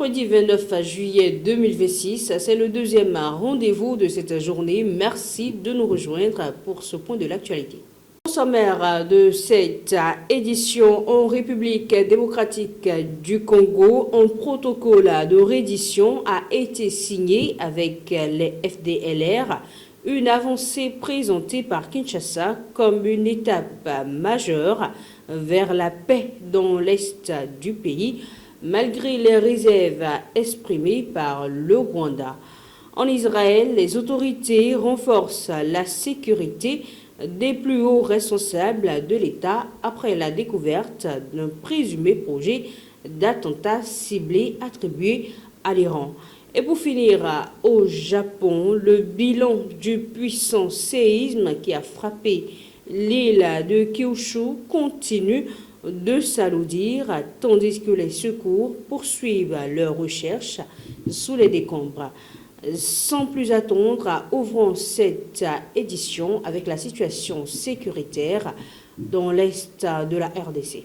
Mercredi 29 juillet 2026, c'est le deuxième rendez-vous de cette journée. Merci de nous rejoindre pour ce point de l'actualité. Au sommaire de cette édition en République démocratique du Congo, un protocole de reddition a été signé avec les FDLR, une avancée présentée par Kinshasa comme une étape majeure vers la paix dans l'est du pays, malgré les réserves exprimées par le Rwanda. En Israël, les autorités renforcent la sécurité des plus hauts responsables de l'État après la découverte d'un présumé projet d'attentat ciblé attribué à l'Iran. Et pour finir, au Japon, le bilan du puissant séisme qui a frappé l'île de Kyushu continue de s'alourdir, tandis que les secours poursuivent leurs recherches sous les décombres. Sans plus attendre, ouvrons cette édition avec la situation sécuritaire dans l'est de la RDC.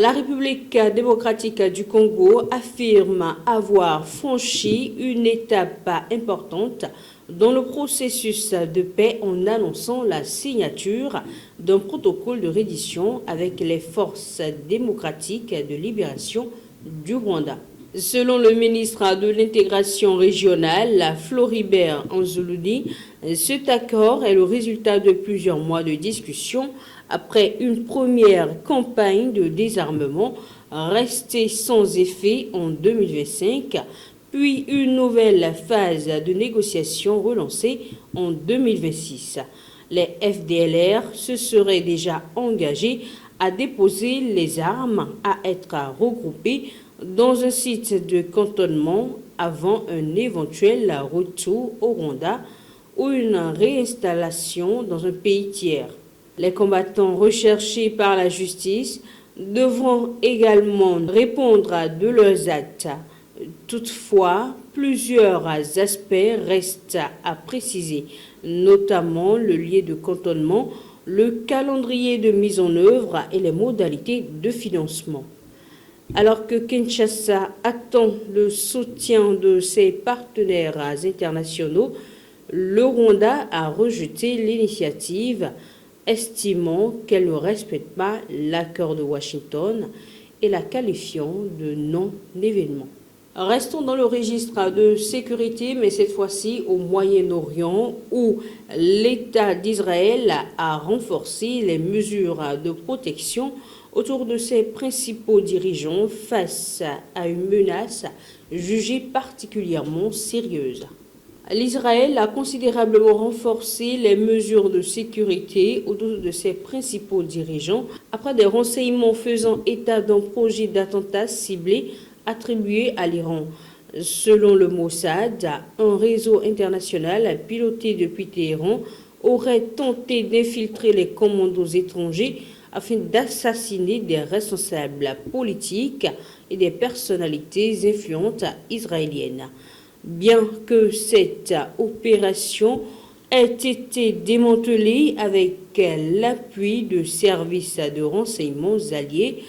La République démocratique du Congo affirme avoir franchi une étape importante dans le processus de paix en annonçant la signature d'un protocole de reddition avec les forces démocratiques de libération du Rwanda. Selon le ministre de l'intégration régionale, Floribert Anzuludi, cet accord est le résultat de plusieurs mois de discussions après une première campagne de désarmement restée sans effet en 2025, puis une nouvelle phase de négociation relancée en 2026. Les FDLR se seraient déjà engagés à déposer les armes, à être regroupés dans un site de cantonnement avant un éventuel retour au Rwanda ou une réinstallation dans un pays tiers. Les combattants recherchés par la justice devront également répondre de leurs actes. Toutefois, plusieurs aspects restent à préciser, notamment le lieu de cantonnement, le calendrier de mise en œuvre et les modalités de financement. Alors que Kinshasa attend le soutien de ses partenaires internationaux, le Rwanda a rejeté l'initiative, estimant qu'elle ne respecte pas l'accord de Washington et la qualifiant de non-événement. Restons dans le registre de sécurité, mais cette fois-ci au Moyen-Orient, où l'État d'Israël a renforcé les mesures de protection autour de ses principaux dirigeants face à une menace jugée particulièrement sérieuse. L'Israël a considérablement renforcé les mesures de sécurité autour de ses principaux dirigeants après des renseignements faisant état d'un projet d'attentat ciblé attribué à l'Iran. Selon le Mossad, un réseau international piloté depuis Téhéran aurait tenté d'infiltrer les commandos étrangers afin d'assassiner des responsables politiques et des personnalités influentes israéliennes. Bien que cette opération ait été démantelée avec l'appui de services de renseignements alliés,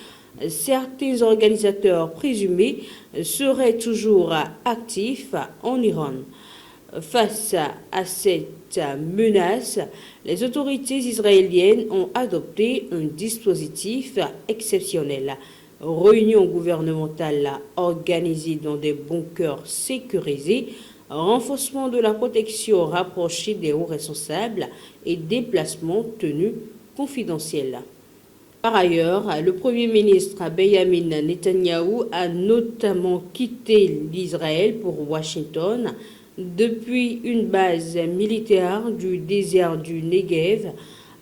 certains organisateurs présumés seraient toujours actifs en Iran. Face à cette menace, les autorités israéliennes ont adopté un dispositif exceptionnel. Réunions gouvernementales organisées dans des bunkers sécurisés, renforcement de la protection rapprochée des hauts responsables et déplacements tenus confidentiels. Par ailleurs, le Premier ministre Benjamin Netanyahou a notamment quitté l'Israël pour Washington depuis une base militaire du désert du Negev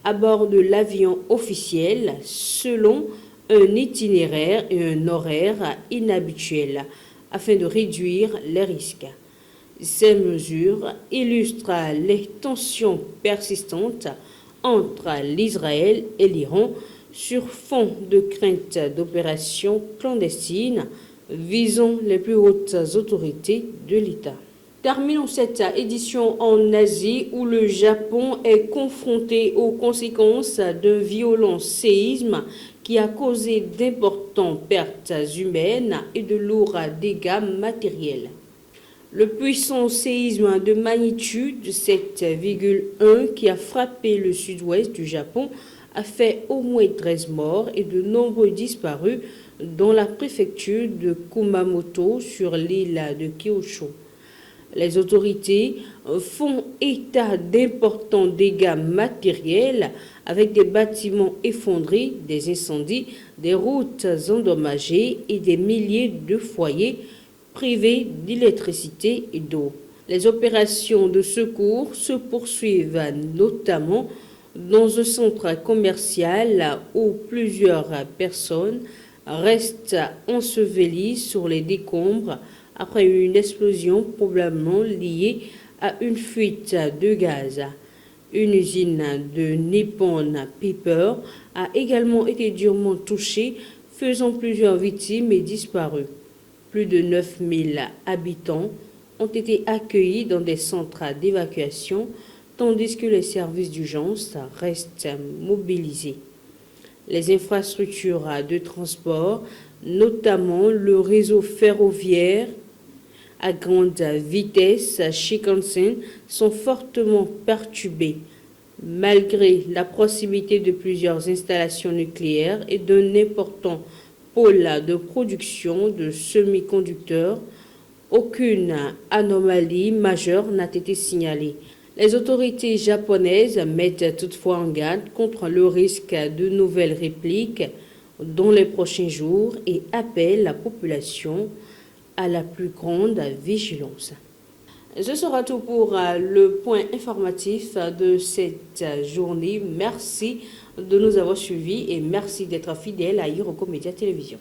à bord de l'avion officiel selon un itinéraire et un horaire inhabituels afin de réduire les risques. Ces mesures illustrent les tensions persistantes entre l'Israël et l'Iran sur fond de crainte d'opérations clandestines visant les plus hautes autorités de l'État. Terminons cette édition en Asie où le Japon est confronté aux conséquences d'un violent séisme qui a causé d'importantes pertes humaines et de lourds dégâts matériels. Le puissant séisme de magnitude 7,1 qui a frappé le sud-ouest du Japon a fait au moins 13 morts et de nombreux disparus dans la préfecture de Kumamoto sur l'île de Kyushu. Les autorités font état d'importants dégâts matériels avec des bâtiments effondrés, des incendies, des routes endommagées et des milliers de foyers privés d'électricité et d'eau. Les opérations de secours se poursuivent notamment dans un centre commercial où plusieurs personnes restent ensevelies sur les décombres après une explosion probablement liée à une fuite de gaz. Une usine de Nippon Paper a également été durement touchée, faisant plusieurs victimes et disparues. Plus de 9000 habitants ont été accueillis dans des centres d'évacuation, tandis que les services d'urgence restent mobilisés. Les infrastructures de transport, notamment le réseau ferroviaire à grande vitesse Shinkansen, sont fortement perturbées. Malgré la proximité de plusieurs installations nucléaires et d'un important pôle de production de semi-conducteurs, aucune anomalie majeure n'a été signalée. Les autorités japonaises mettent toutefois en garde contre le risque de nouvelles répliques dans les prochains jours et appellent la population à la plus grande vigilance. Ce sera tout pour le point informatif de cette journée. Merci de nous avoir suivis et merci d'être fidèles à Iroko Média Télévision.